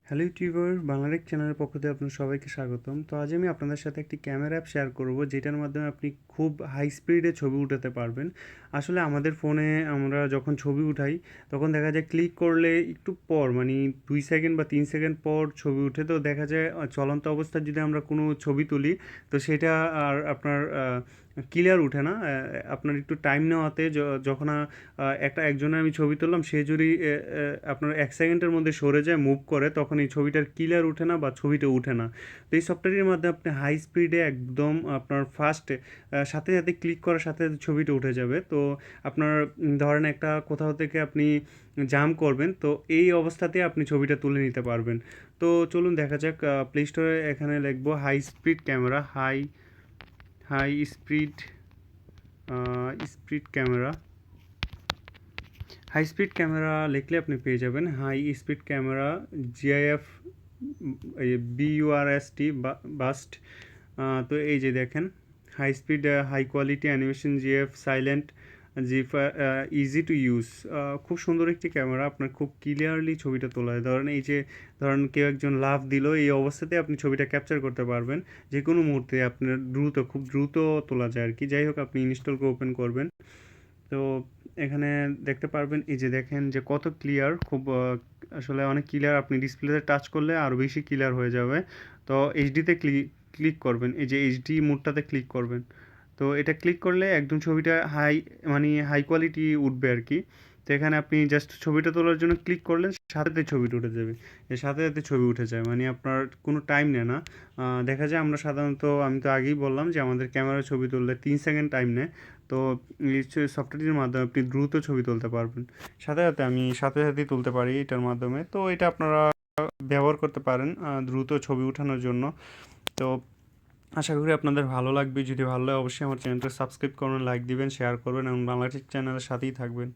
Hello YouTuber Bangla Tech চ্যানেলের পক্ষ থেকে আপনার সবাইকে স্বাগতম। তো আজ আমি আপনাদের সাথে একটি ক্যামেরা অ্যাপ শেয়ার করব যেটার মাধ্যমে আপনি খুব হাই স্পিডে ছবি উঠাতে পারবেন। আসলে আমাদের ফোনে আমরা যখন ছবি উঠাই তখন দেখা যায় ক্লিক করলে একটু পর মানে 2 সেকেন্ড বা 3 সেকেন্ড পর ছবি উঠে। তো দেখা যায় চলন্ত অবস্থায় যদি আমরা কোনো ছবি তুলি তো সেটা আর আপনার ক্লিয়ার উঠে না। আপনার একটু টাইম নেওয়াতে যখন একজনের আমি ছবি তুললাম সে যদি আপনার 1 সেকেন্ডের মধ্যে সরে যায় মুভ করে তখন এই ছবিটার ক্লিয়ার উঠে না বা ছবিটা উঠে না। তো এই সফটওয়্যারের মাধ্যমে আপনি হাই স্পিডে একদম আপনার ফাস্টে সাথে সাথে ক্লিক করার সাথে সাথে ছবিটা উঠে যাবে। তো আপনার ধরেন একটা কোথাও থেকে আপনি জাম্প করবেন তো এই অবস্থাতে আপনি ছবিটা তুলে নিতে পারবেন। তো চলুন দেখা যাক। প্লে স্টোরে এখানে লিখবো high speed camera, high high speed speed camera. High speed camera লিখলে আপনি পেয়ে যাবেন high speed camera GIF B U R S T burst. তো এই যে দেখেন high speed high quality animation GIF silent GIF, easy to use. খুব সুন্দর একটি ক্যামেরা, আপনার খুব ক্লিয়ারলি ছবিটা তোলা হয়। ধরেন এই যে ধরেন কেউ একজন লাফ দিল, এই অবস্থাতে আপনি ছবিটা ক্যাপচার করতে পারবেন যে কোনো মুহূর্তে। আপনার খুব দ্রুত তোলা যায় আর কি। যাই হোক, আপনি ইনস্টল করে ওপেন করবেন। তো এখানে দেখতে পারবেন এই যে দেখেন যে কত ক্লিয়ার, খুব আসলে অনেক ক্লিয়ার। আপনি ডিসপ্লেতে টাচ করলে আরও বেশি ক্লিয়ার হয়ে যাবে। তো এইচডিতে ক্লিক করবেন, এই যে এইচডি মোডটাতে ক্লিক করবেন। তো এটা ক্লিক করলে একদম ছবিটা মানে হাই কোয়ালিটি উঠবে আর কি। তো এখানে আপনি জাস্ট ছবিটা তোলার জন্য ক্লিক করলে সাথে সাথে ছবিটা উঠে যাবে। এর সাথে সাথে ছবি উঠে যায়, মানে আপনার কোনো টাইম নেয় না। দেখা যায় আমরা সাধারণত, আমি তো আগেই বললাম যে আমাদের ক্যামেরার ছবি তুললে 3 সেকেন্ড টাইম নেয়। তো এই সফটওয়্যারটির মাধ্যমে আপনি দ্রুত ছবি তুলতে পারবেন। সাথে সাথে আমি সাথে সাথেই তুলতে পারি এটার মাধ্যমে। তো এটা আপনারা ব্যবহার করতে পারেন দ্রুত ছবি ওঠানোর জন্য। তো আশা করি আপনাদের ভালো লাগবে। যদি ভালো লাগে অবশ্যই আমার চ্যানেলটা সাবস্ক্রাইব করবেন, লাইক দিবেন, শেয়ার করবেন এবং বাংলাদেশ চ্যানেলের সাথেই থাকবেন।